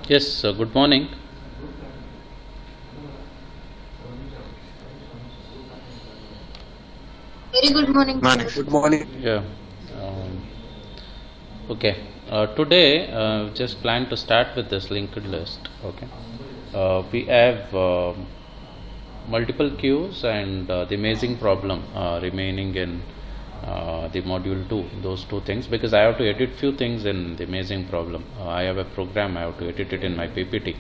Yes, good morning. Very good morning, Morning. sir. Good morning. Yeah. Um, okay. Today, just plan to start with this linked list. Okay. We have multiple queues and the amazing problem remaining in the module 2. Those two things, because I have to edit few things in the amazing problem. I have a program, I have to edit it in my PPT.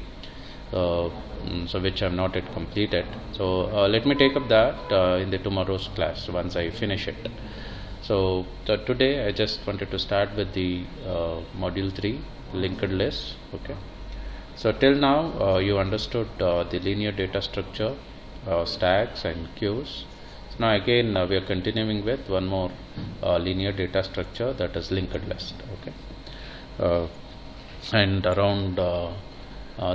So which I have not yet completed. So let me take up that in the tomorrow's class once I finish it. So today I just wanted to start with the module 3 linked list. Okay. So till now you understood the linear data structure, stacks and queues. So now again we are continuing with one more linear data structure, that is linked list. Okay. And around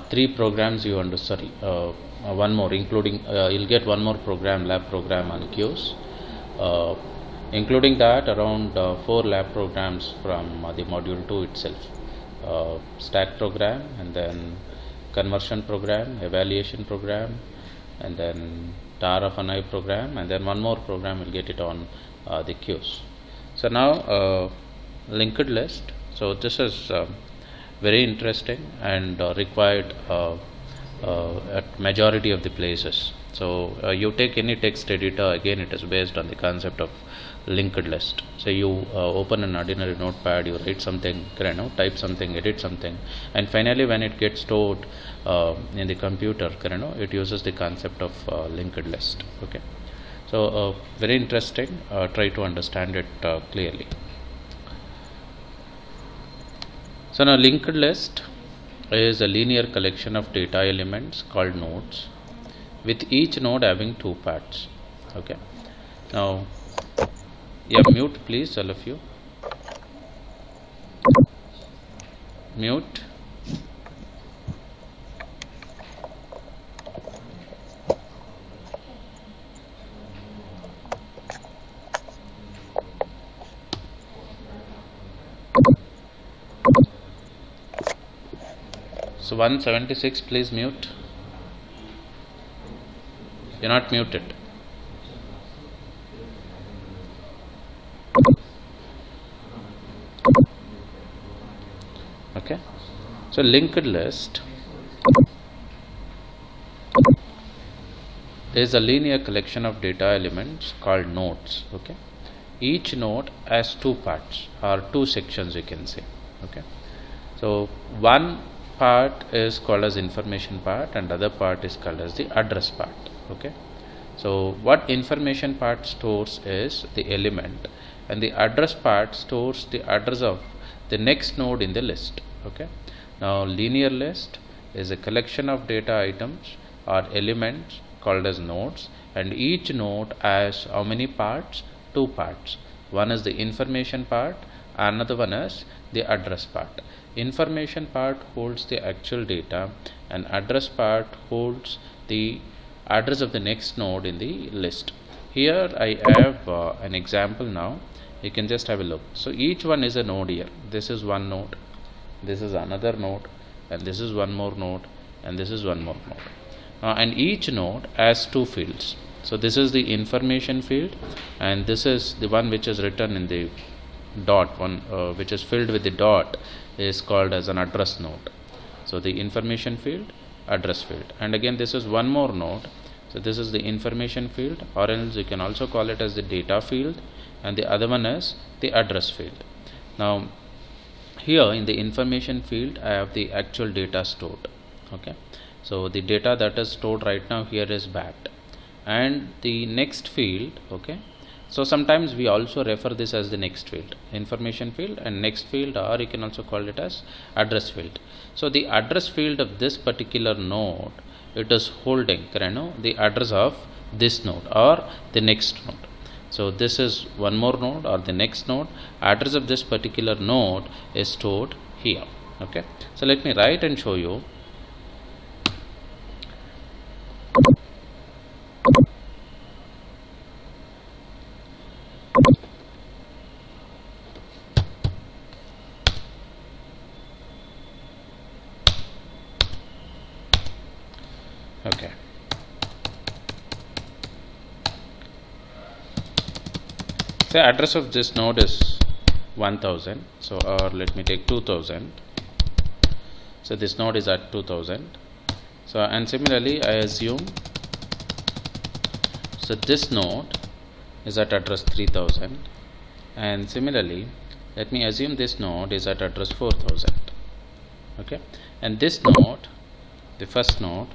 3 programs you understand, one more including you'll get one more program, lab program on queues, including that around 4 lab programs from the module 2 itself, stack program, and then conversion program, evaluation program, and then tar of an eye program, and then one more program will get it on the queues. So now linked list. So this is very interesting and required at majority of the places. So you take any text editor, again it is based on the concept of linked list. So you open an ordinary notepad, you write something, type something, edit something, and finally when it gets stored in the computer, it uses the concept of linked list. Okay. So very interesting. Try to understand it clearly. So now linked list is a linear collection of data elements called nodes, with each node having 2 parts. Okay. Now, yeah, mute please, all of you. Mute. So 176, please mute. You're not muted. Okay. So linked list is a linear collection of data elements called nodes. Okay. Each node has 2 parts or 2 sections, you can say. Okay. So one part is called as information part and other part is called as the address part. Okay. So what information part stores is the element, and the address part stores the address of the next node in the list. Okay. Now linear list is a collection of data items or elements called as nodes, and each node has how many parts? 2 parts. One is the information part, another one is the address part. Information part holds the actual data and address part holds the address of the next node in the list. Here I have an example now. You can just have a look. So each one is a node here. This is one node, this is another node, and this is one more node, and this is one more node. And each node has 2 fields. So this is the information field, and this is the one which is written in the dot, one which is filled with the dot is called as an address node. So the information field, address field, and again this is one more node. So this is the information field, or else you can also call it as the data field, and the other one is the address field. Now here in the information field I have the actual data stored. Okay. So the data that is stored right now here is BAT, and the next field. Okay. So sometimes we also refer this as the next field, information field and next field, or you can also call it as address field. So the address field of this particular node, it is holding the address of this node or the next node. So this is one more node or the next node. Address of this particular node is stored here. Okay. So let me write and show you. say address of this node is 1000, so or let me take 2000. So this node is at 2000. So and similarly I assume, so this node is at address 3000, and similarly let me assume this node is at address 4000. Okay, and this node, the first node,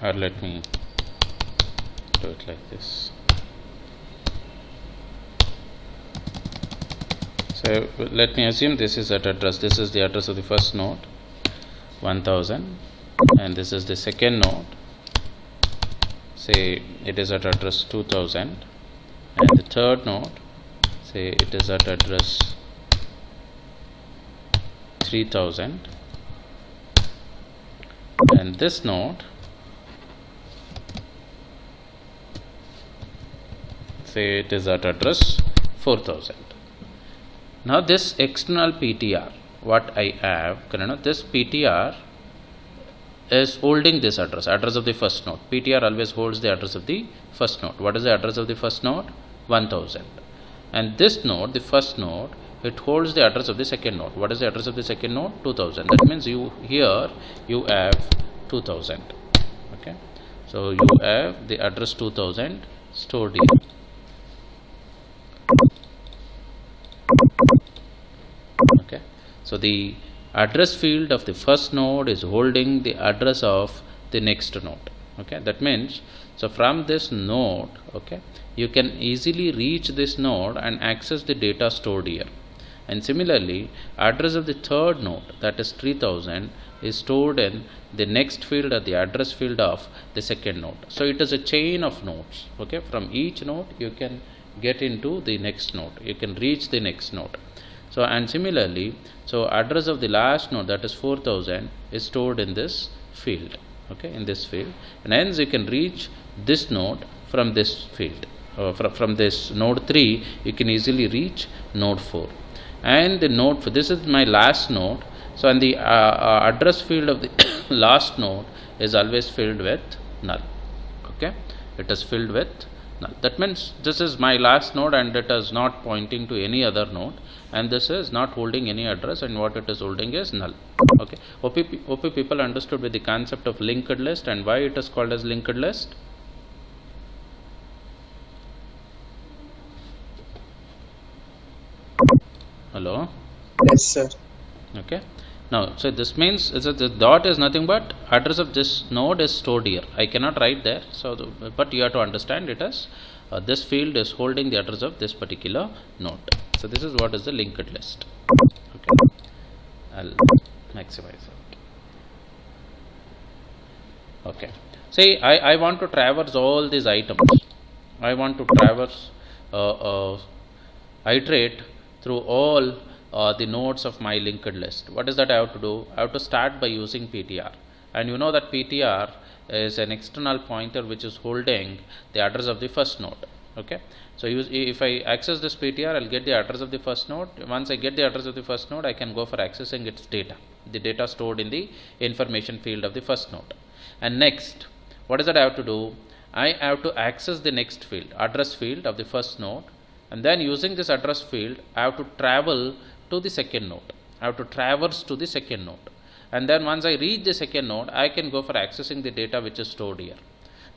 or let me do it like this. So let me assume this is at address, this is the address of the first node 1000, and this is the second node, say it is at address 2000, and the third node, say it is at address 3000, and this node, say it is at address 4000. Now this external PTR, what I have, this PTR is holding this address of the first node. PTR always holds the address of the first node. What is the address of the first node? 1000. And this node, the first node, it holds the address of the second node. What is the address of the second node? 2000. That means you here you have 2000. Okay, so you have the address 2000 stored here. Okay, so the address field of the first node is holding the address of the next node. Okay, that means, so from this node, okay, you can easily reach this node and access the data stored here. And similarly, address of the third node, that is 3000, is stored in the next field or the address field of the second node. So it is a chain of nodes. Okay, from each node you can get into the next node, you can reach the next node. So and similarly, so address of the last node, that is 4000, is stored in this field. Okay, in this field, and hence you can reach this node from this field. From this node 3, you can easily reach node 4. And the node 4, this is my last node. So and the address field of the last node is always filled with null. Okay, it is filled with null. That means this is my last node and it is not pointing to any other node, and this is not holding any address, and what it is holding is null. Okay, hope people understood with the concept of linked list and why it is called as linked list. Hello? Yes, sir. Okay, now so this means is that the dot is nothing but address of this node is stored here. I cannot write there, so but you have to understand it as this field is holding the address of this particular node. So this is what is the linked list. Okay, I'll maximize it. Okay, see I want to traverse all these items. I want to traverse iterate through all the nodes of my linked list. What is that I have to do? I have to start by using PTR, and you know that PTR is an external pointer which is holding the address of the first node. Okay, so if I access this PTR, I'll get the address of the first node. Once I get the address of the first node, I can go for accessing its data, the data stored in the information field of the first node. And next, what is that I have to do? I have to access the next field, address field of the first node, and then using this address field, I have to travel to the second node. I have to traverse to the second node, and then once I reach the second node, I can go for accessing the data which is stored here.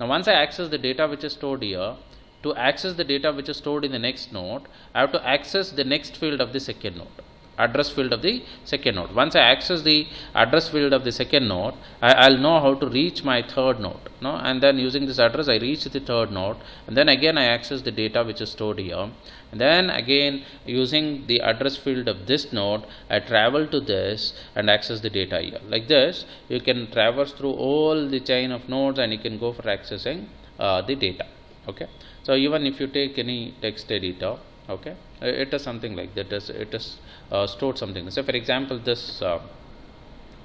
Now once I access the data which is stored here, to access the data which is stored in the next node, I have to access the next field of the second node, address field of the second node. Once I access the address field of the second node, I'll know how to reach my third node. No? And then using this address, I reach the third node, and then again I access the data which is stored here. And then again using the address field of this node, I travel to this and access the data here. Like this, you can traverse through all the chain of nodes and you can go for accessing the data. Okay, so even if you take any text editor, Okay, it is something like that. It is stored something. So for example, this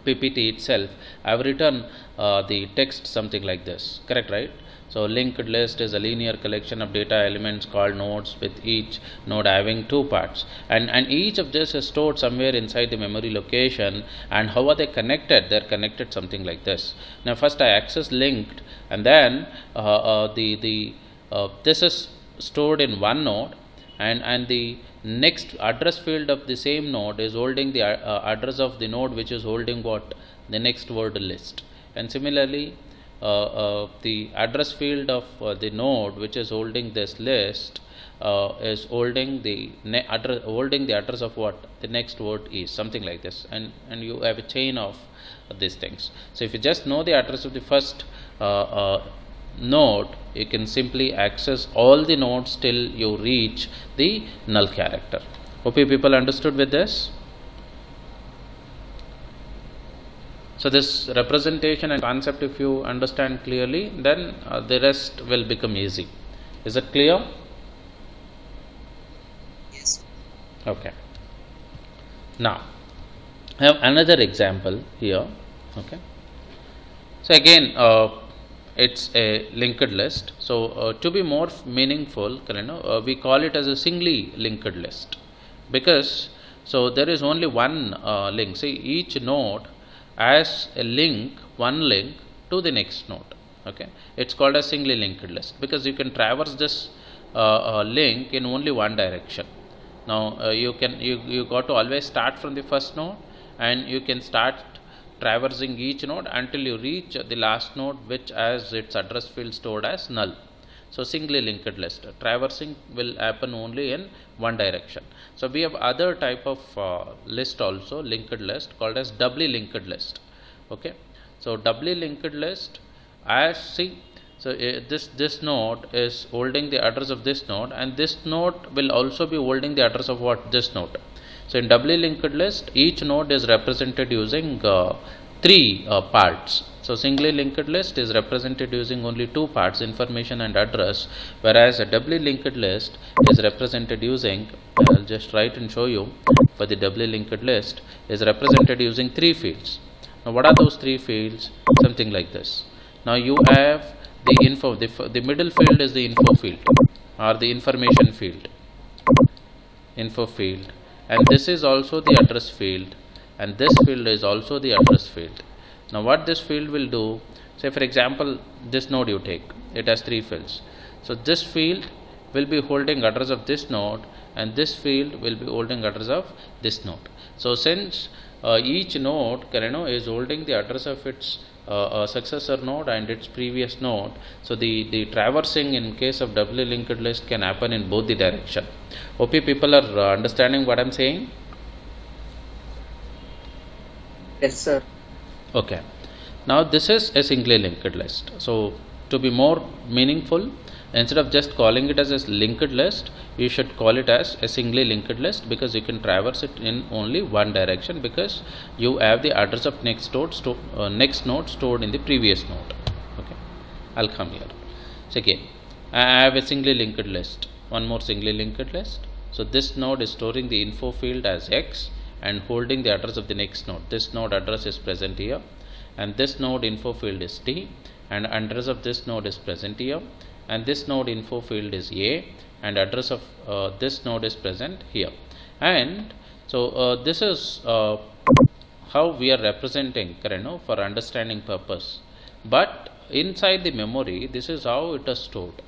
PPT itself, I have written the text something like this, correct, right? So linked list is a linear collection of data elements called nodes, with each node having two parts, and each of this is stored somewhere inside the memory location. And how are they connected? They are connected something like this. Now first I access linked, and then this is stored in one node, and the next address field of the same node is holding the address of the node which is holding what, the next word list. And similarly the address field of the node which is holding this list is holding the address of what the next word is, something like this. And you have a chain of these things. So if you just know the address of the first node, you can simply access all the nodes till you reach the null character. Hope you people understood with this. So this representation and concept, if you understand clearly, then the rest will become easy. Is it clear? Yes. Okay. Now I have another example here. Okay. So again it's a linked list. So to be more meaningful, we call it as a singly linked list, because so there is only one link. See, each node has a link, one link to the next node. Okay, it's called a singly linked list because you can traverse this link in only one direction. Now you got to always start from the first node, and you can start traversing each node until you reach the last node which has its address field stored as null. So singly linked list, traversing will happen only in one direction. So we have other type of list also, linked list, called as doubly linked list. Okay, so doubly linked list, as see, so this node is holding the address of this node, and this node will also be holding the address of what, this node. So in doubly linked list, each node is represented using three parts. So singly linked list is represented using only two parts, information and address, whereas a doubly linked list is represented using, I'll just write and show you, for the doubly linked list is represented using three fields. Now what are those three fields? Something like this. Now you have the info, the middle field is the info field or the information field, info field, and this is also the address field, and this field is also the address field. Now what this field will do, say for example this node you take, it has three fields. So this field will be holding address of this node, and this field will be holding address of this node. So since each node is holding the address of its successor node and its previous node, so the traversing in case of doubly linked list can happen in both the direction. Hope you people are understanding what I am saying. Yes, sir. Okay, now this is a singly linked list. So to be more meaningful, instead of just calling it as a linked list, you should call it as a singly linked list, because you can traverse it in only one direction, because you have the address of next node stored in the previous node. Okay, I'll come here. So again, I have a singly linked list, one more singly linked list. So this node is storing the info field as X and holding the address of the next node. This node address is present here, and this node info field is T, and address of this node is present here, and this node info field is A, and address of this node is present here. And so this is how we are representing for understanding purpose. But inside the memory, this is how it is stored.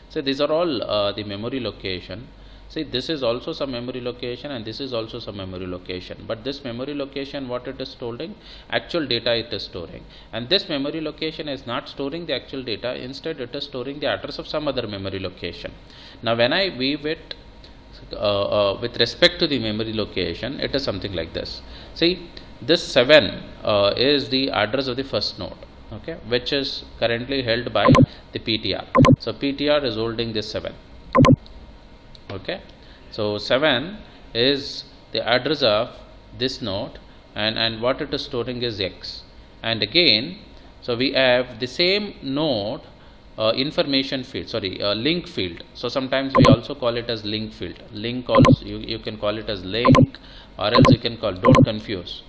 So these are all the memory location. See, this is also some memory location, and this is also some memory location, but this memory location, what it is storing, actual data it is storing, and this memory location is not storing the actual data, instead it is storing the address of some other memory location. Now when I weave it with respect to the memory location, it is something like this. See, this 7 is the address of the first node, okay, which is currently held by the PTR. So PTR is holding this 7. Okay, so 7 is the address of this node, and what it is storing is X. And again, so we have the same node information field, sorry, link field. So sometimes we also call it as link field. Link also, you can call it as link, or else you can call, don't confuse,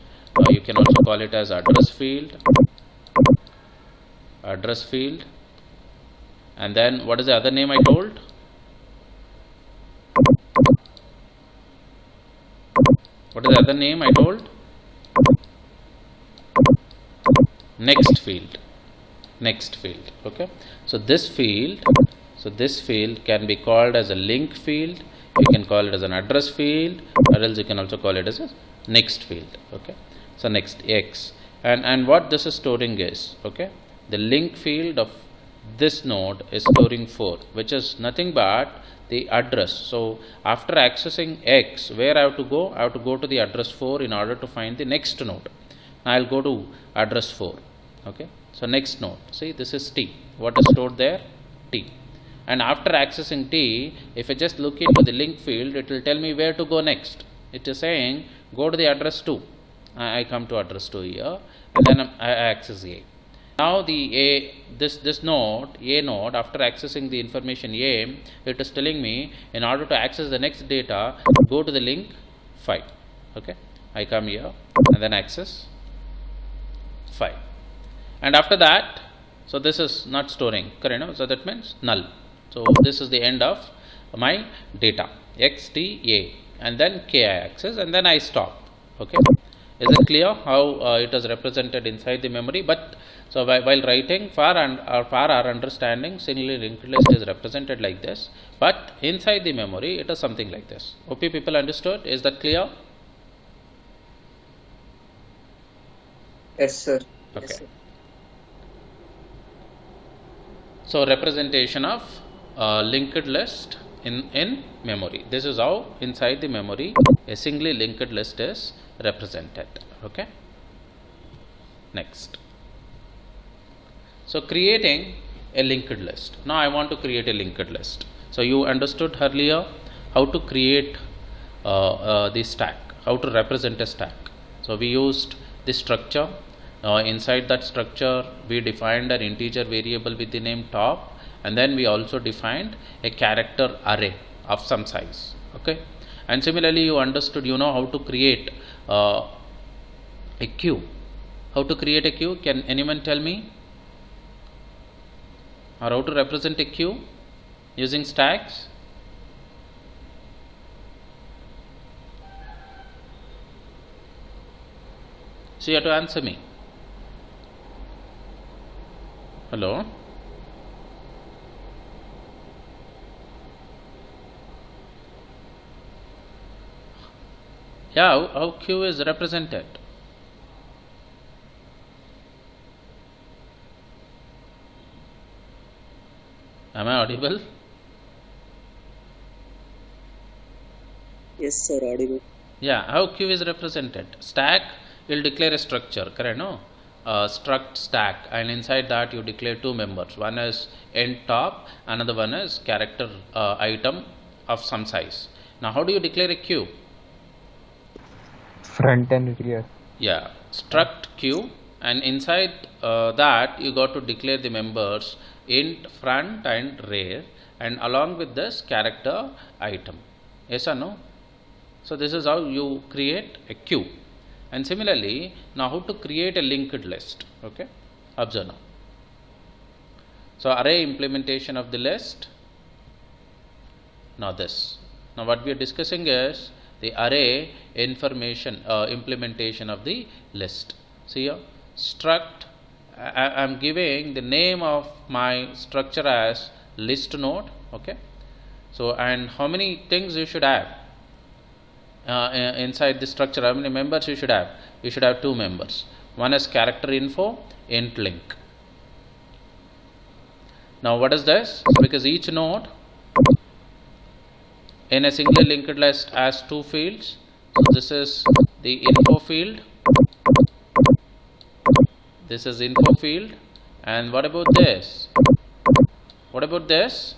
you can also call it as address field, and then what is the other name I told? What is the other name I told? Next field. Okay, so this field can be called as a link field, you can call it as an address field, or else you can also call it as a next field. Okay, so next X, and what this is storing is, okay, the link field of this node is storing 4, which is nothing but the address. So after accessing X, where I have to go? I have to go to the address 4 in order to find the next node. Now I will go to address 4. Okay, so next node, see, this is T. What is stored there? T. And after accessing T, if I just look into the link field, it will tell me where to go next. It is saying go to the address 2. I come to address 2 here, and then I access A. Now the this node, A node, after accessing the information A, it is telling me in order to access the next data, go to the link 5. Okay, I come here and then access 5. And after that, so this is not storing, correct? So that means null. So this is the end of my data, X, T, A, and then K I access, and then I stop. Okay, is it clear how it is represented inside the memory? But so while writing, for our understanding, singly linked list is represented like this, but inside the memory it is something like this. OP people understood? Is that clear? Yes, sir. Okay. Yes, sir. So representation of linked list in memory. This is how inside the memory a singly linked list is represented. Okay. Next. So creating a linked list. Now I want to create a linked list. So you understood earlier how to create the stack, how to represent a stack. So we used the structure. Inside that structure we defined an integer variable with the name top, and then we also defined a character array of some size. Okay, and similarly you understood, you know how to create a queue. How to create a queue? Can anyone tell me? Or how to represent a queue using stacks? So you have to answer me. Hello? Yeah, how queue is represented? Am I audible? Yes, sir. Audible. Yeah, how queue is represented? Stack will declare a structure, correct? No? Struct stack, and inside that you declare two members. One is end top, another one is character item of some size. Now how do you declare a queue? Front and rear. Yeah, struct queue, and inside that you got to declare the members int front and rear, and along with this character item. Yes or no? So this is how you create a queue. And similarly, now how to create a linked list? Okay, observe now. So array implementation of the list. Now this. Now what we are discussing is the array information implementation of the list. See here, struct. I am giving the name of my structure as list node. Okay. So and how many things you should have? Inside the structure, how many members you should have? You should have two members. One is character info, int link. Now what is this? Because each node in a single linked list has two fields. So this is the info field. This is info field. And what about this? What about this?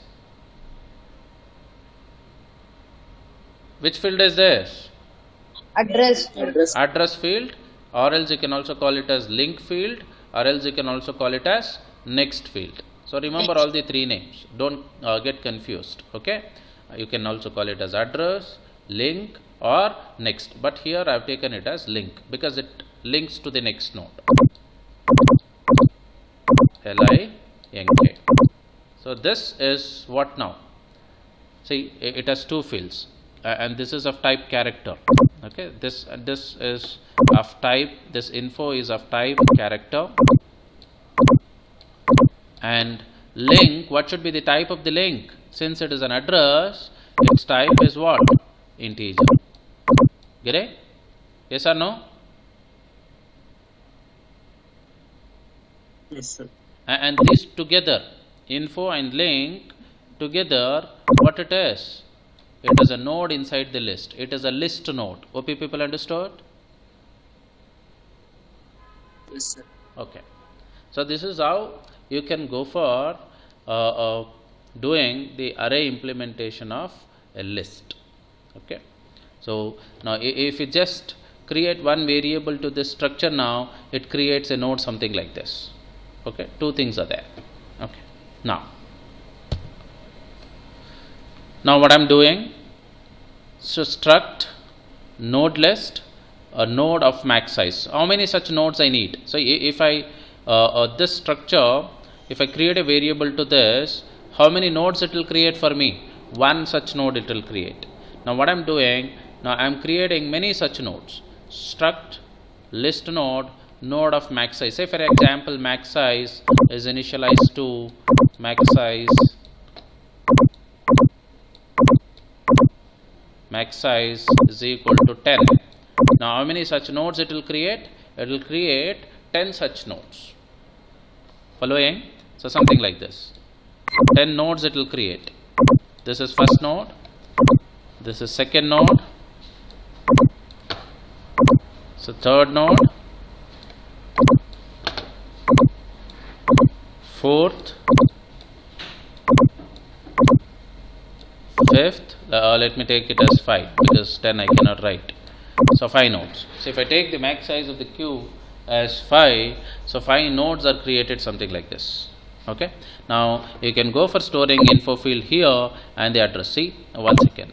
Which field is this? Address field, or else you can also call it as link field, or else you can also call it as next field. So remember all the three names. Don't get confused. Okay. You can also call it as address, link, or next. But here I have taken it as link because it links to the next node. L-I-N-K. So this is what now? See, it has two fields, and this is of type character. Okay, this is of type. This info is of type character. And link, what should be the type of the link? Since it is an address, its type is what? Integer. Get it? Yes or no? Yes, sir. And these together, info and link together, what it is? It is a node inside the list. It is a list node. OP people understood? Yes, sir. Okay. So this is how you can go for doing the array implementation of a list. Okay. So now if you just create one variable to this structure, now it creates a node something like this. Okay. Two things are there. Okay. Now what I'm doing, so struct node list, a node of max size. How many such nodes I need? So if I this structure, if I create a variable to this, how many nodes it will create for me? One such node it will create. Now what I'm doing, now I'm creating many such nodes. Struct list node, node of max size. Say for example, max size is initialized to max size is equal to 10. Now how many such nodes it will create? It will create 10 such nodes. Following? So something like this. 10 nodes it will create. This is first node. This is second node. So third node. Fourth. Fifth. Let me take it as 5 because 10 I cannot write. So 5 nodes. So if I take the max size of the queue as 5, so 5 nodes are created something like this. Okay. Now you can go for storing info field here and the address. See, 1 second.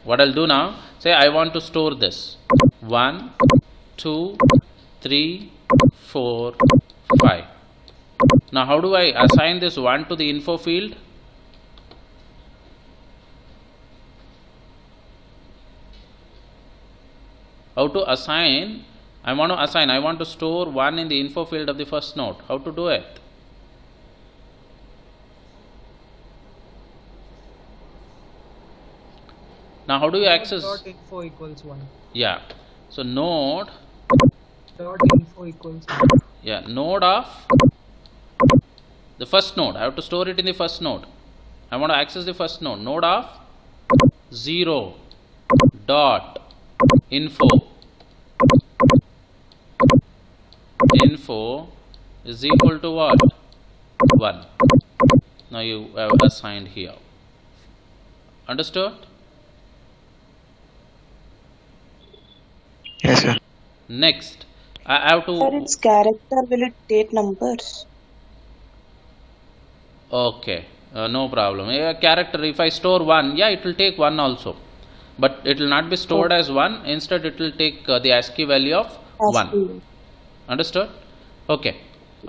What I'll do now, say I want to store this 1, 2, 3, 4, 5. Now how do I assign this 1 to the info field? How to assign? I want to store 1 in the info field of the first node. How to do it? Now how do you access? Dot info equals 1. Yeah. So node. Dot info equals 1. Yeah. Node of the first node. I have to store it in the first node. I want to access the first node. Node of 0 dot info. Info is equal to what? 1. Now you have assigned here. Understood? Yes, sir. Next, I have to. For its character, will it take numbers? Okay, no problem. A character, if I store 1, yeah, it will take 1 also. But it will not be stored as 1. Instead, it will take the ASCII value of 1. Understood? Okay.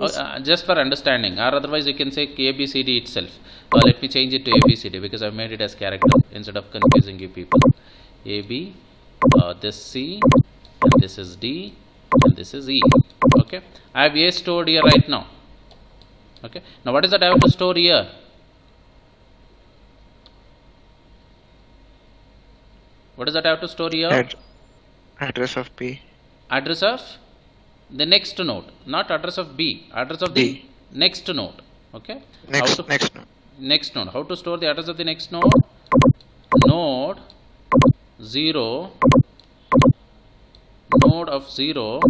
Yes. Just for understanding, or otherwise you can say ABCD itself. Let me change it to ABCD because I've made it as character instead of confusing you people. AB, this C, and this is D, and this is E. Okay. I have A stored here right now. Okay. Now what is that I have to store here? What is that I have to store here? Address of B. Address of the next node, not address of B, address of the next node. Okay. Next node. Next node. How to store the address of the next node? Node 0, node of 0.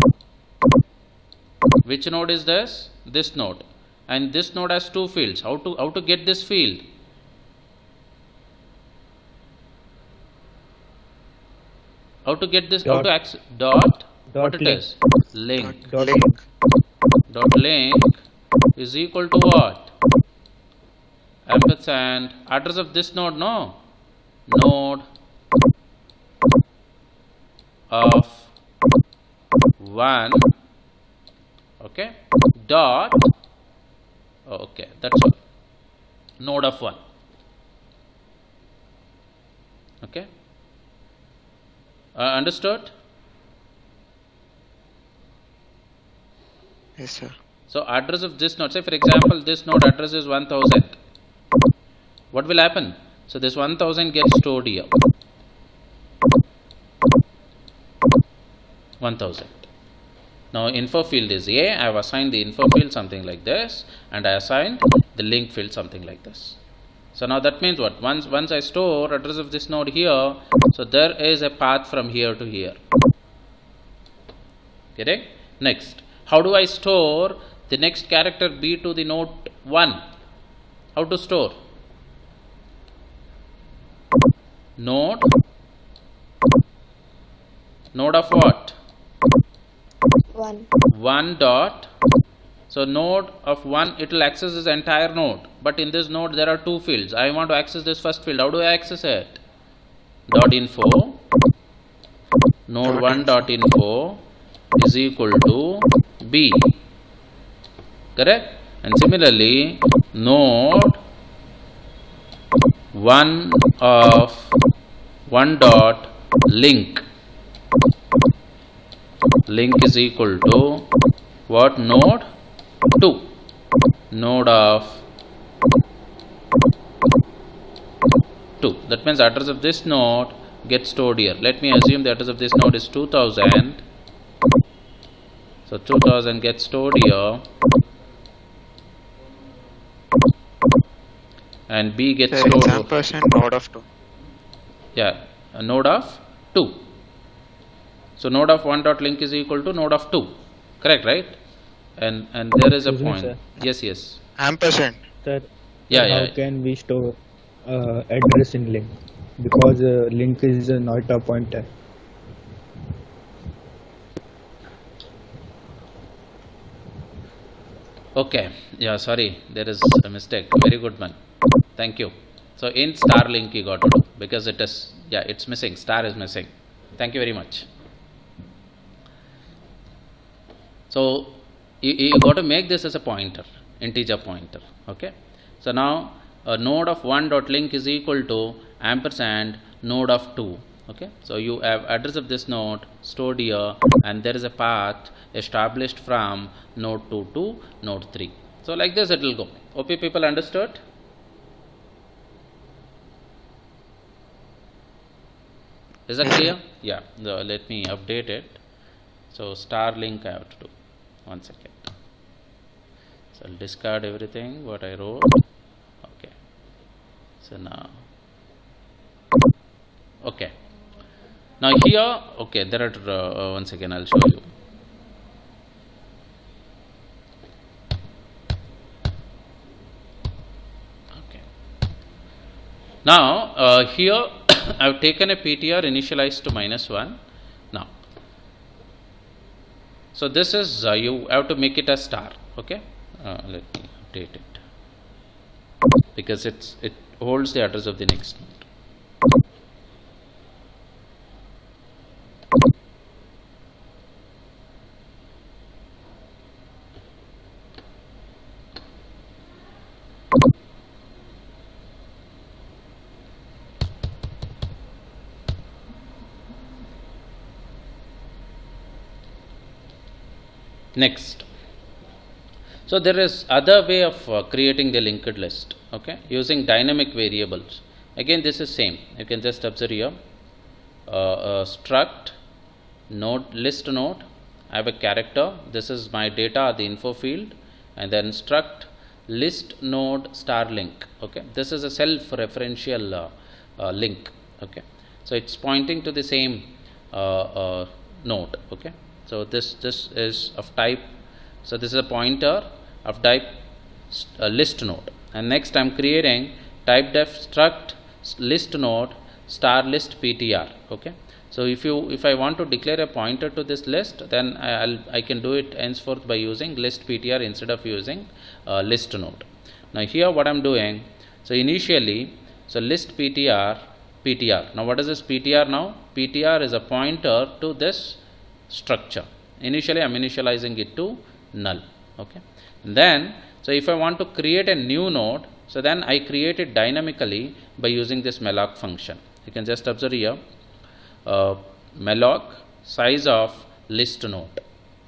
Which node is this? This node. And this node has 2 fields. How to get this field? How to get this? How to access? What it is? Link. Link. Dot link is equal to what? ampersand address of this node, no, node of 1, okay, dot, okay, that's all, node of 1, okay, understood? Yes, sir. So address of this node, say for example this node address is 1000, what will happen? So this 1000 gets stored here, 1000. Now info field is A, I have assigned the info field something like this, and I assigned the link field something like this. So now that means what? Once I store address of this node here, so there is a path from here to here. Correct? Next, how do I store the next character B to the node 1? How to store? Node of what? 1. 1 dot, so node of 1, it will access this entire node, but in this node there are 2 fields. I want to access this first field. How do I access it? Dot info, node 1 dot info is equal to B, correct? And similarly node 1 of 1 dot link is equal to what? Node 2, node of 2. That means address of this node gets stored here. Let me assume the address of this node is 2000. So 2000 gets stored here, and B gets Sir, it's stored. ampersand node of 2. Yeah, a node of 2. So node of 1 dot link is equal to node of 2. Correct, right? And there is a Excuse me, point. sir. Yes. Ampersand. Sir, Yeah. how can we store address in link? Because link is not a pointer. Okay. Yeah, sorry. There is a mistake. Very good man. Thank you. So in star link you got to do, because it is, yeah, it's missing. Star is missing. Thank you very much. So you got to make this as a pointer, integer pointer. Okay. So now a node of 1 dot link is equal to ampersand node of 2. Okay. So you have address of this node stored here, and there is a path established from node 2 to node 3. So like this it will go. OP people understood? Is that clear? Yeah. Let me update it. So star link I have to do. 1 second. So I'll discard everything what I wrote. Okay. So now, okay. Now here, okay, there are once again I'll show you. Okay. Now here I've taken a PTR initialized to -1. Now, so this is you have to make it a star. Okay. Let me update it, because it holds the address of the next node. Next, so there is other way of creating the linked list, okay, using dynamic variables. Again, this is same. You can just observe here, struct node list node. I have a character. This is my data, the info field, and then struct list node star link. Okay, this is a self-referential link. Okay, so it's pointing to the same node. Okay. So this is of type, so this is a pointer of type list node, and next I'm creating type def struct list node star list ptr. Okay, so if I want to declare a pointer to this list, then I can do it henceforth by using list ptr instead of using list node. Now here what I'm doing, So initially, so list PTR. Now what is this PTR now? PTR is a pointer to this structure. Initially I am initializing it to null. Okay. Then, so if I want to create a new node, so then I create it dynamically by using this malloc function. You can just observe here, malloc size of list node.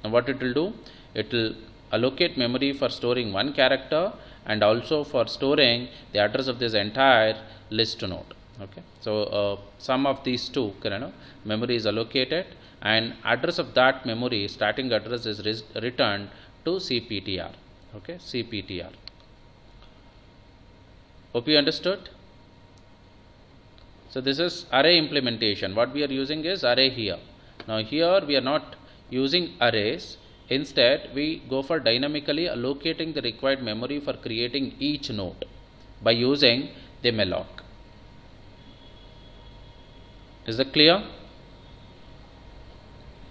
Now what it will do? It will allocate memory for storing one character and also for storing the address of this entire list node. Okay. So sum of these two, memory is allocated, and address of that memory, starting address, is returned to CPTR. Okay, CPTR. Hope you understood. So this is array implementation. What we are using is array here. Now here we are not using arrays. Instead, we go for dynamically allocating the required memory for creating each node by using the malloc. Is that clear?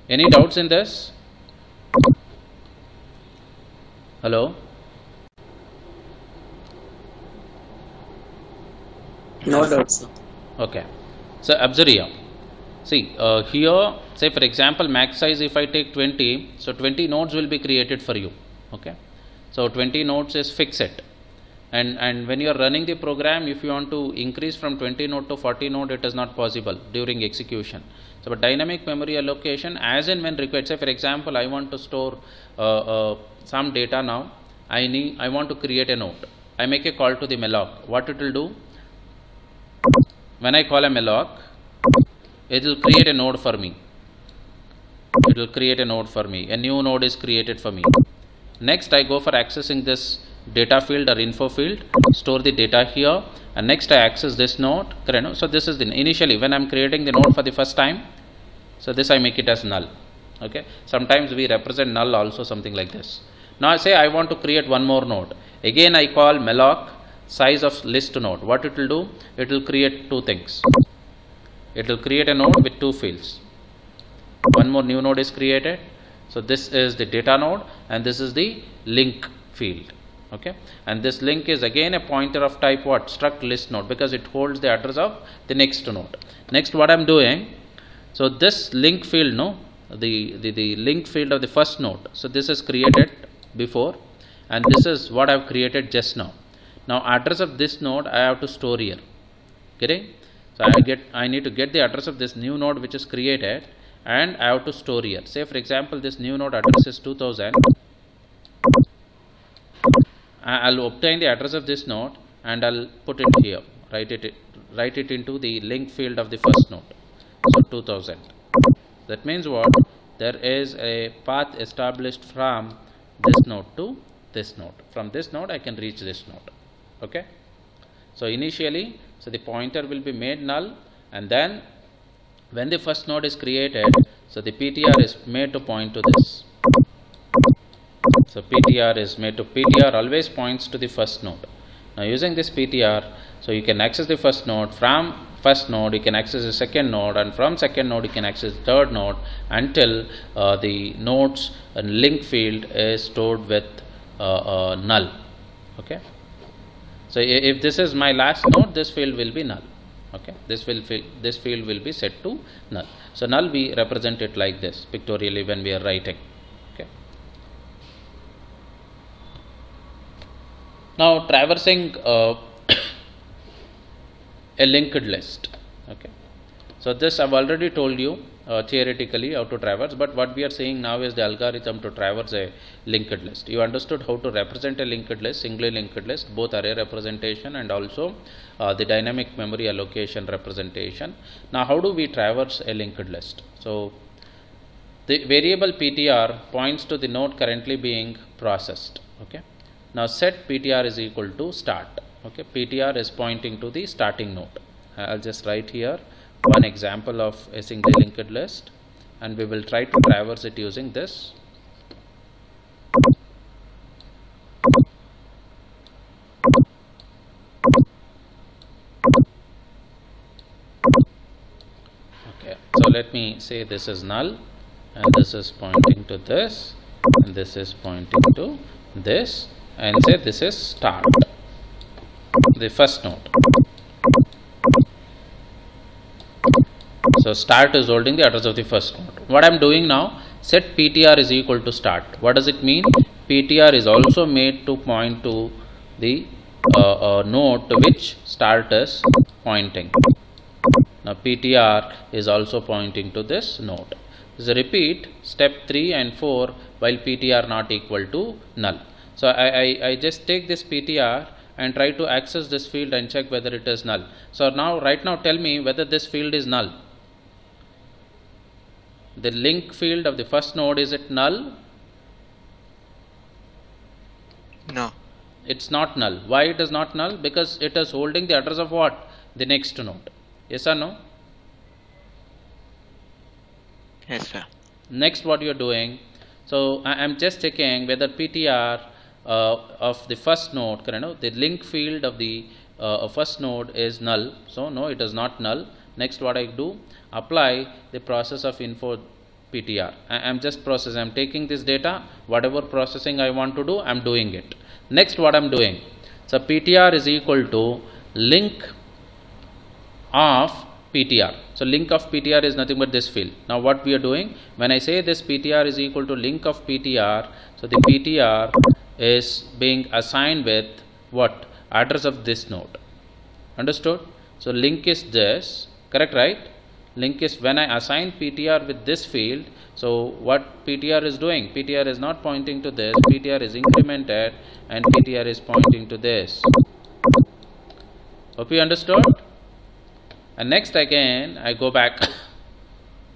Any doubts in this? Hello? No doubts, sir. Okay. So observe here. See, here, say for example, max size, if I take 20, so 20 nodes will be created for you. Okay. So 20 nodes is fixed. And when you are running the program, if you want to increase from 20 node to 40 node, it is not possible during execution. So but dynamic memory allocation, as and when required. Say for example, I want to store some data now. I want to create a node. I make a call to the malloc. What it will do? When I call a malloc, it will create a node for me. It will create a node for me. A new node is created for me. Next, I go for accessing this data field or info field, store the data here, and next I access this node. So this is the initially when I am creating the node for the first time. So this I make it as null. Okay. Sometimes we represent null also, something like this. Now I say I want to create one more node. Again I call malloc size of list node. What it will do? It will create two things. It will create a node with two fields. One more new node is created. So this is the data node and this is the link field. Okay, and this link is again a pointer of type what? Struct list node, because it holds the address of the next node. Next, what I am doing, so this link field, the link field of the first node, so this is created before, and this is what I have created just now. Now address of this node I have to store here. Getting? So I need to get the address of this new node which is created, and I have to store here. Say for example, this new node address is 2000. I'll obtain the address of this node and I'll put it here. Write it into the link field of the first node. So 2000. That means what? There is a path established from this node to this node. From this node I can reach this node. Okay. So initially, so the pointer will be made null, and then when the first node is created, so the PTR is made to point to this. So PTR is made to, PTR always points to the first node. Now using this PTR, so you can access the first node. From first node you can access the second node, and from second node you can access the third node until the nodes and link field is stored with null. Okay. So if this is my last node, this field will be null. Okay. This field will be set to null. So null, we represent it like this pictorially when we are writing. Now traversing a linked list. Okay. So this I've already told you theoretically how to traverse, but what we are saying now is the algorithm to traverse a linked list. You understood how to represent a linked list, singly linked list, both array representation and also the dynamic memory allocation representation. Now how do we traverse a linked list? So the variable PTR points to the node currently being processed. Okay. Now set PTR is equal to start. Okay, PTR is pointing to the starting node. I'll just write here one example of a singly linked list, and we will try to traverse it using this. Okay, so let me say this is null, and this is pointing to this, and this is pointing to this, and say this is start. the first node. So start is holding the address of the first node. What I am doing now, set ptr is equal to start. What does it mean? Ptr is also made to point to the node to which start is pointing. Now ptr is also pointing to this node. So repeat step 3 and 4 while ptr not equal to null. So I just take this ptr and try to access this field and check whether it is null. So now right now tell me whether this field is null. The link field of the first node, is it null? No. It's not null. Why it is not null? Because it is holding the address of what? The next node. Yes or no? Yes, sir. Next what you are doing, so I am just checking whether ptr of the first node, the link field of the first node is null. So no, it is not null. Next what I do, apply the process of info ptr. I am just processing, I am taking this data, whatever processing I want to do, I am doing it. Next what I am doing, so ptr is equal to link of ptr. So link of ptr is nothing but this field. Now what we are doing, when I say this ptr is equal to link of ptr, so the ptr is being assigned with what? Address of this node. Understood? So link is this, correct, right? Link is when I assign ptr with this field. So what ptr is doing? Ptr is not pointing to this, ptr is incremented and ptr is pointing to this. Hope you understood? And next again I go back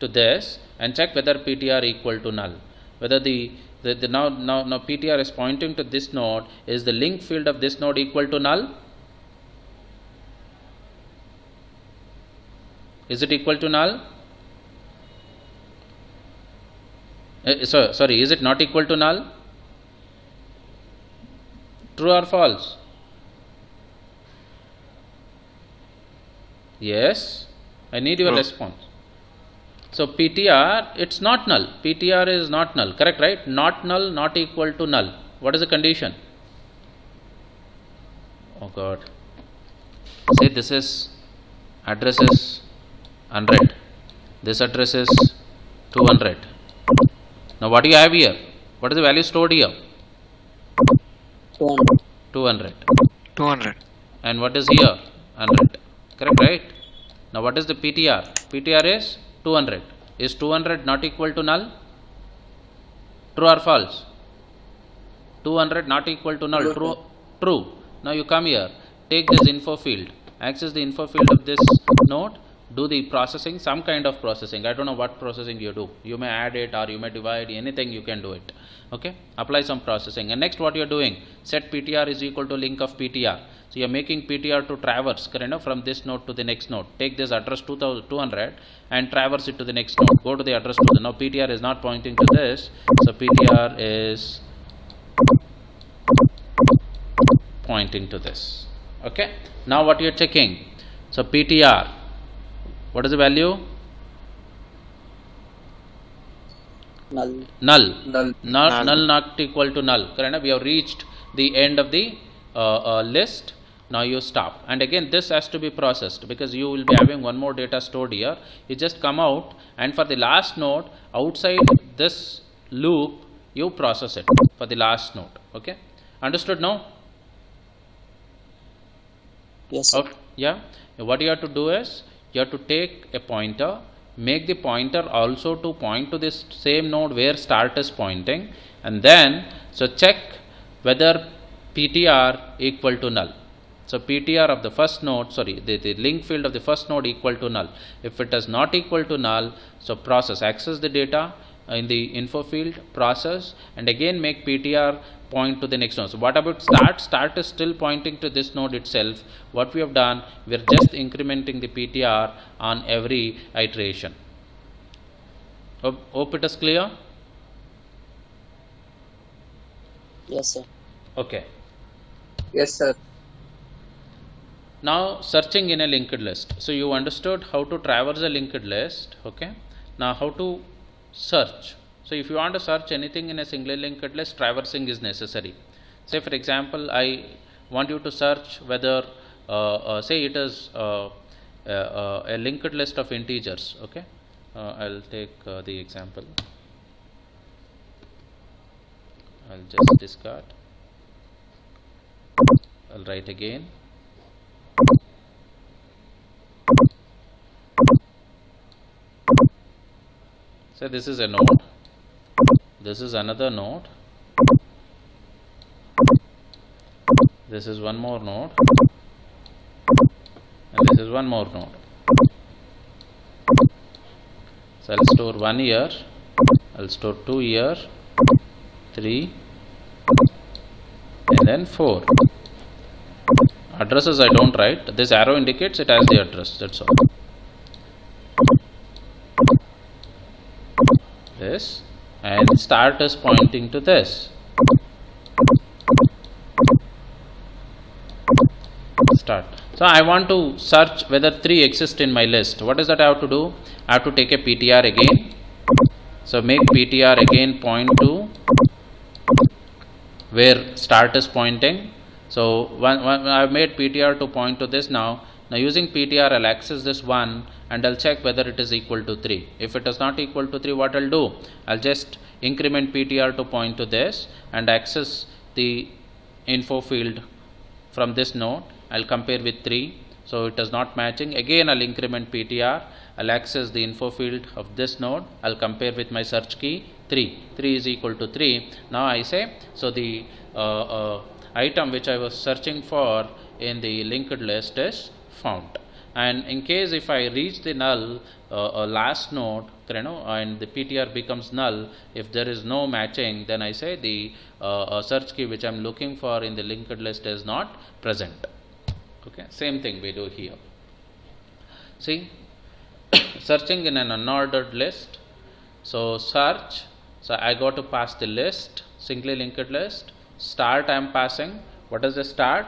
to this and check whether ptr equal to null. Whether now ptr is pointing to this node, is the link field of this node equal to null? Is it equal to null? Sorry, is it not equal to null? True or false? Yes, I need your response. So ptr, it's not null. Ptr is not null, correct, right? Not null, not equal to null. What is the condition? Oh God. Say this is address is 100. This address is 200. Now what do you have here? What is the value stored here? 200. 200. 200. And what is here? 100. Correct, right? Now what is the ptr? Ptr is 200. Is 200 not equal to null? True or false? 200 not equal to null. True. True. Now you come here, take this info field, access the info field of this node, do the processing, some kind of processing. I don't know what processing you do. You may add it or you may divide, anything you can do it. Okay, apply some processing. And next what you are doing, set ptr is equal to link of ptr. So you are making ptr to traverse from this node to the next node. Take this address 200 and traverse it to the next node. Go to the address 200. Now ptr is not pointing to this, so ptr is pointing to this. Okay, now what you are checking, so ptr, what is the value? Null. Null. Null. Null not equal to null. Correct? We have reached the end of the list. Now you stop. And again this has to be processed because you will be having one more data stored here. You just come out and for the last node outside this loop you process it for the last node. Okay? Understood now? Yes, sir. Okay. Yeah. What you have to do is you have to take a pointer, make the pointer also to point to this same node where start is pointing, and then so check whether ptr equal to null. So ptr of the first node, sorry, the link field of the first node equal to null. If it is not equal to null, so process, access the data in the info field, process, and again make ptr point to the next node. So what about start? Start is still pointing to this node itself. What we have done, we are just incrementing the ptr on every iteration. Hope it is clear? Yes, sir. Okay. Yes, sir. Now searching in a linked list. So you understood how to traverse a linked list. Okay. Now how to search. So if you want to search anything in a single linked list, traversing is necessary. Say for example, I want you to search whether say it is a linked list of integers. Okay, I'll take the example. I'll just discard. I'll write again. So this is a node, this is another node, this is one more node, and this is one more node. So I'll store 1 here, I'll store 2 here, 3, and then 4. Addresses I don't write, this arrow indicates it has the address, that's all. This, and start is pointing to this. Start. So I want to search whether 3 exists in my list. What is that I have to do? I have to take a PTR again. So make PTR again point to where start is pointing. So when I have made PTR to point to this now using PTR I'll access this 1 and I'll check whether it is equal to 3. If it is not equal to 3, what I'll do? I'll just increment PTR to point to this and access the info field from this node. I'll compare with 3. So it is not matching. Again I'll increment PTR. I'll access the info field of this node. I'll compare with my search key 3. 3 is equal to 3. Now I say, so the item which I was searching for in the linked list is found. And in case if I reach the null last node, and the PTR becomes null, if there is no matching, then I say the search key which I am looking for in the linked list is not present. Okay, same thing we do here. See, searching in an unordered list. So search, so I got to pass the list, singly linked list. Start I am passing. What is the start?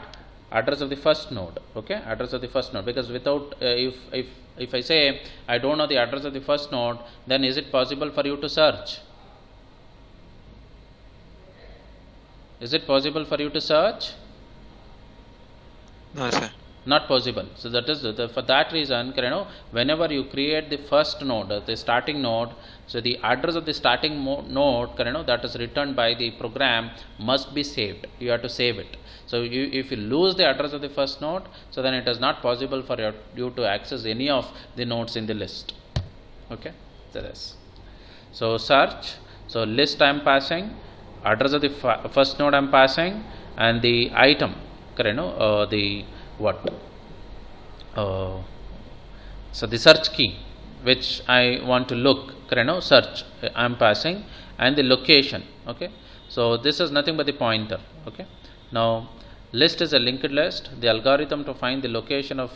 Address of the first node. Okay, address of the first node, because without if I say I don't know the address of the first node, then is it possible for you to search? Is it possible for you to search? No, sir. Not possible. So that is for that reason, whenever you create the first node, the starting node, so the address of the starting node, that is returned by the program must be saved. You have to save it. So if you lose the address of the first node, so then it is not possible for you to access any of the nodes in the list. Okay, so this. So search. So list I am passing, address of the first node I am passing, and the item, the what? So the search key which I want to look, search I am passing, and the location. Okay, so this is nothing but the pointer. Okay, now list is a linked list. The algorithm to find the location of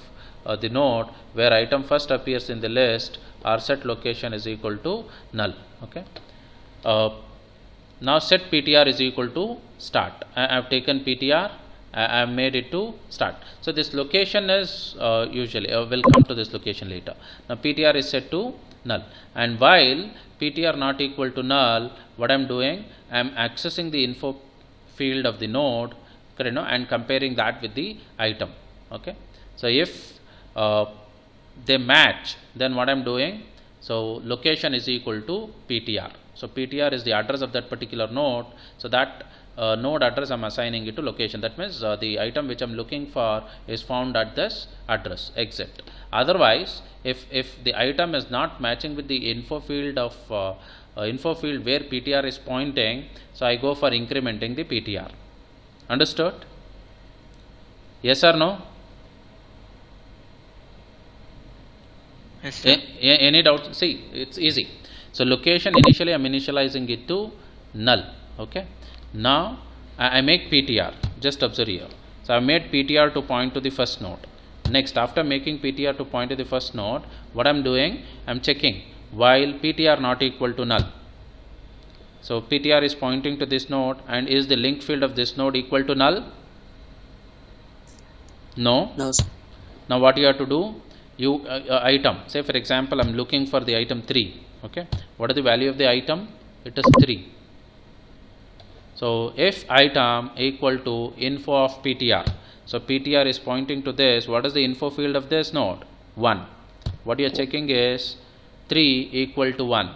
the node where item first appears in the list or set location is equal to null. Okay, now set PTR is equal to start. I have taken PTR, I have made it to start. So this location is usually we'll come to this location later. Now PTR is set to null, and while PTR not equal to null, what I am doing, I am accessing the info field of the node, and comparing that with the item. Okay, so if they match, then what I am doing, so location is equal to PTR. So PTR is the address of that particular node. So that node address I am assigning it to location. That means the item which I am looking for is found at this address, exit. Otherwise, if the item is not matching with the info field of info field where PTR is pointing, so I go for incrementing the PTR. Understood? Yes or no? Yes, sir. Any doubt? See, it's easy. So location, initially I am initializing it to null. Okay, now I make PTR. Just observe here. So I made PTR to point to the first node. Next, after making PTR to point to the first node, what I am doing, I am checking while PTR not equal to null. So PTR is pointing to this node, and is the link field of this node equal to null? No. No, sir. Now what you have to do, you item, say for example I am looking for the item 3. Okay, what is the value of the item? It is 3. So if item equal to info of PTR, So PTR is pointing to this. What is the info field of this node? 1. What you are checking is 3 equal to 1.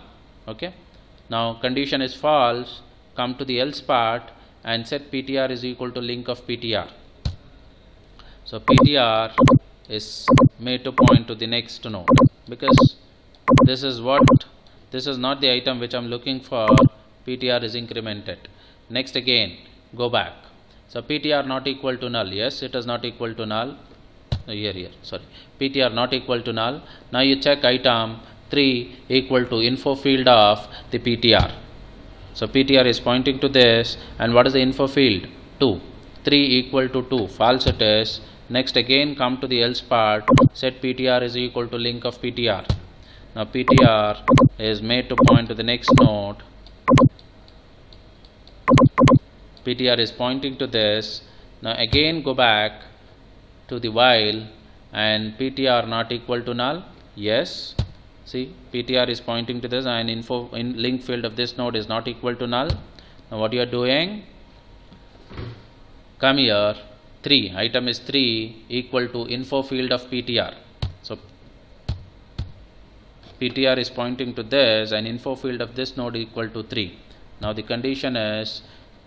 Okay. Now condition is false. Come to the else part and set PTR is equal to link of PTR. So PTR is made to point to the next node, because this is not the item which I'm looking for. PTR is incremented. Next again, go back. So PTR not equal to null. Yes, it is not equal to null. Sorry. PTR not equal to null. Now you check item 3 equal to info field of the PTR. So PTR is pointing to this, and what is the info field? 2. 3 equal to 2. False it is. Next again come to the else part. Set PTR is equal to link of PTR. Now PTR is made to point to the next node. PTR is pointing to this. Now again go back to the while, and PTR not equal to null. Yes. See, PTR is pointing to this, and info in link field of this node is not equal to null. Now what you are doing? Come here. 3 item is 3 equal to info field of PTR. So PTR is pointing to this, and info field of this node equal to 3. Now the condition is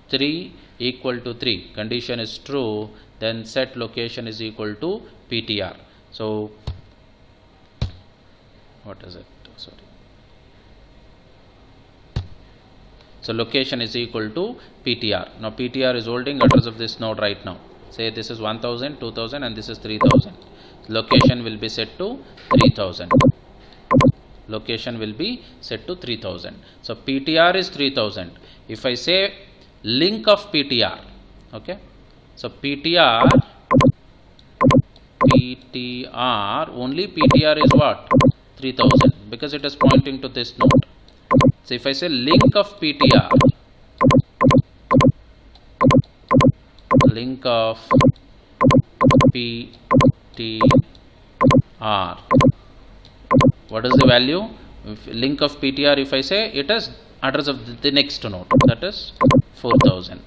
3 equal to 3. Condition is true, then set location is equal to PTR. So what is it? Sorry. So location is equal to PTR. Now PTR is holding address of this node right now. Say this is 1000, 2000, and this is 3000. Location will be set to 3000. Location will be set to 3000. So PTR is 3000. If I say link of PTR, okay. So PTR, only PTR is what? 3000, because it is pointing to this node. So if I say link of PTR, link of PTR, what is the value? If link of PTR, if I say, it is address of the next node, that is 4000.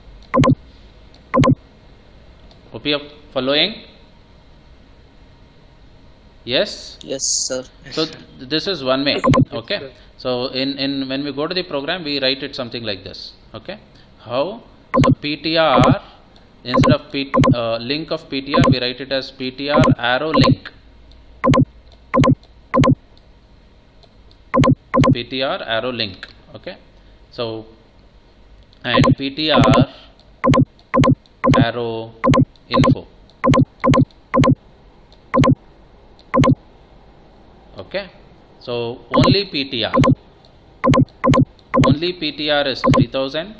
Hope you are following? Yes? Yes, sir. So this is one way. Okay. So in when we go to the program, we write it something like this. Okay. How? So PTR, instead of link of PTR, we write it as PTR arrow link. PTR arrow link. Okay. So, and PTR arrow info. Okay. So only PTR is 3000.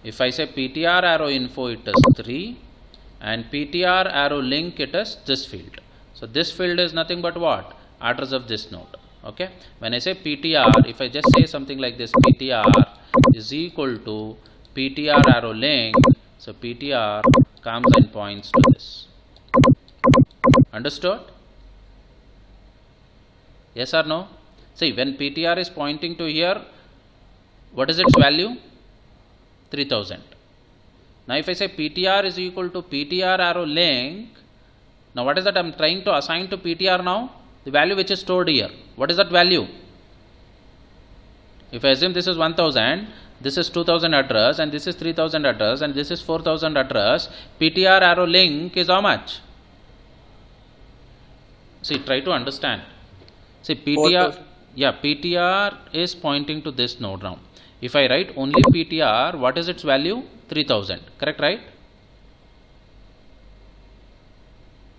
If I say PTR arrow info, it is 3, and PTR arrow link, it is this field. So this field is nothing but what? Address of this node. Okay. When I say PTR, if I just say something like this, PTR is equal to PTR arrow link, so PTR comes and points to this. Understood? Yes or no? See, when PTR is pointing to here, what is its value? 3000. Now if I say PTR is equal to PTR arrow link, now what is that I am trying to assign to PTR now? The value which is stored here. What is that value? If I assume this is 1000, this is 2000 address, and this is 3000 address, and this is 4000 address, PTR arrow link is how much? See, try to understand. See, PTR, yeah, PTR is pointing to this node now. If I write only PTR, what is its value? 3000. Correct, right?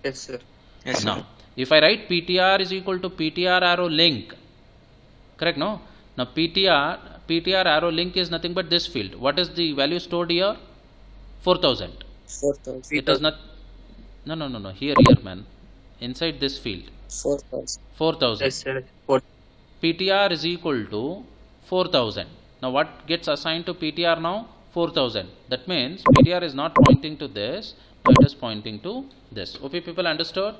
Yes, sir. Yes, sir. Now, if I write PTR is equal to PTR arrow link, correct, no? Now PTR arrow link is nothing but this field. What is the value stored here? 4000. 4000. It is not. No. Here, man. Inside this field. 4000. 4000. Yes, sir. PTR is equal to 4000. Now what gets assigned to PTR now? 4000. That means PTR is not pointing to this. Now it is pointing to this. OP people understood?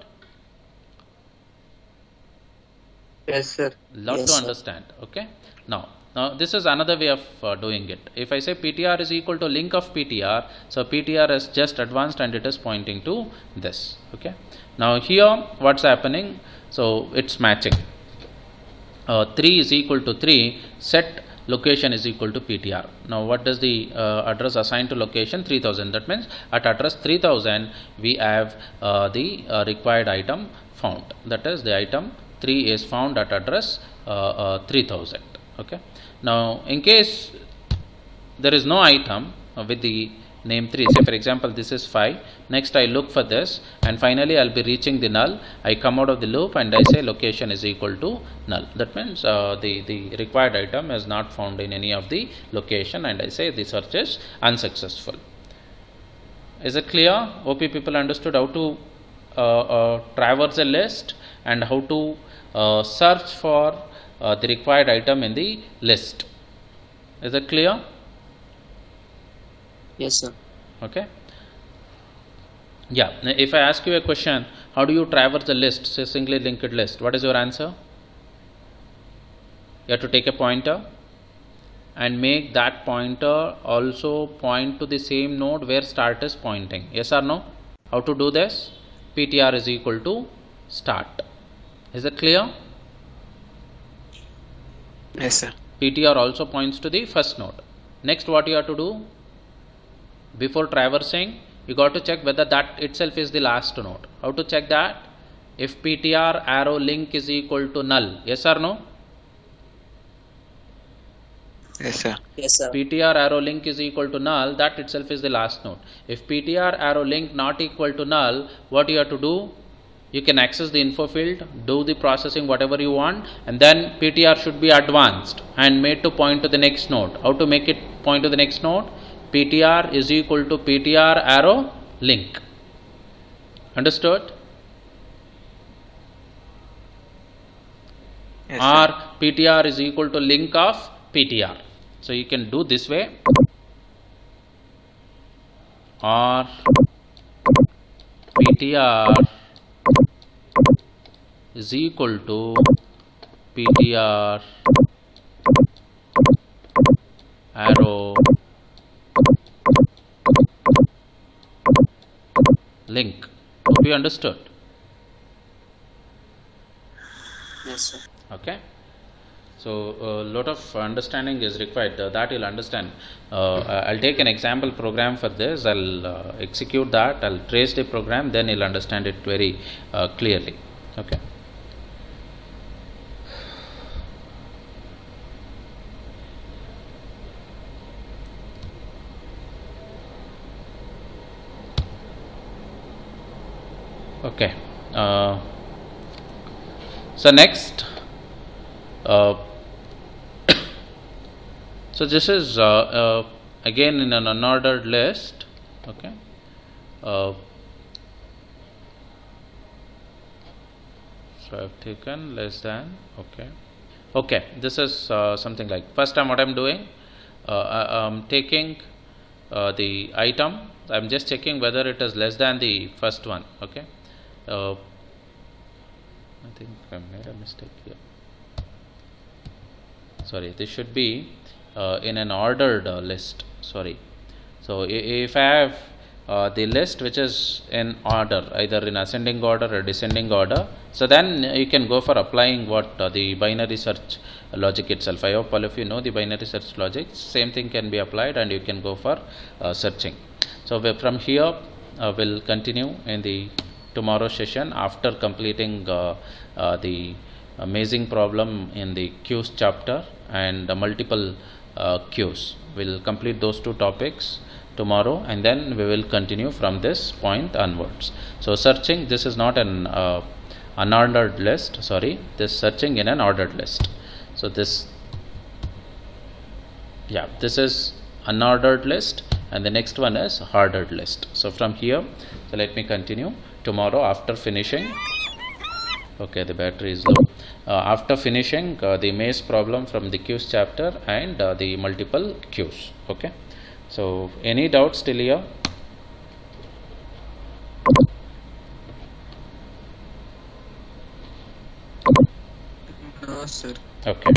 Yes, sir. Love Yes, to sir. understand. Okay. Now this is another way of doing it. If I say PTR is equal to link of PTR, so PTR is just advanced and it is pointing to this. Okay. Now here what's happening? So it's matching. 3 is equal to 3, set location is equal to PTR. Now what does the address assigned to location? 3000. That means at address 3000 we have the required item found. That is, the item 3 is found at address 3000. Okay. Now in case there is no item with the name 3, say for example this is 5, next I look for this and finally I'll be reaching the null. I come out of the loop and I say location is equal to null. That means the required item is not found in any of the location and I say the search is unsuccessful. Is it clear? OP people understood how to traverse a list and how to search for the required item in the list. Is it clear? Yes, sir. Okay. Yeah. If I ask you a question, how do you traverse a list, say singly linked list? What is your answer? You have to take a pointer and make that pointer also point to the same node where start is pointing. Yes or no? How to do this? PTR is equal to start. Is it clear? Yes, sir. PTR also points to the first node. Next, what you have to do? Before traversing, you got to check whether that itself is the last node. How to check that? If PTR arrow link is equal to null. Yes or no? Yes, sir. Yes, sir. PTR arrow link is equal to null, that itself is the last node. If PTR arrow link not equal to null, what you have to do? You can access the info field, do the processing whatever you want, and then PTR should be advanced and made to point to the next node. How to make it point to the next node? PTR is equal to PTR arrow link. Understood? Yes, Or sir. PTR is equal to link of PTR. So you can do this way, or PTR is equal to PTR arrow link. Hope you understood. Yes, sir. Okay. So a lot of understanding is required. That you'll understand. I'll take an example program for this. I'll execute that. I'll trace the program. Then you'll understand it very clearly. Okay. Okay. So next. So this is again in an unordered list. Okay. So I've taken less than. Okay. Okay. This is something like, first time what I'm doing, I'm taking the item. I'm just checking whether it is less than the first one. Okay. I think I made a mistake here. Sorry, this should be in an ordered list. Sorry. So if I have the list which is in order, either in ascending order or descending order, so then you can go for applying what the binary search logic itself. I hope all of you know the binary search logic. Same thing can be applied and you can go for searching. So from here we'll continue in the tomorrow session after completing the amazing problem in the queues chapter and multiple queues. We'll complete those two topics tomorrow and then we will continue from this point onwards. So searching, this is not an unordered list, sorry, this searching in an ordered list. So this, yeah, this is unordered list and the next one is ordered list. So from here, so let me continue tomorrow after finishing. Okay, the battery is low. After finishing the maze problem from the queues chapter and the multiple queues. Okay. So any doubts till here? sir. Okay.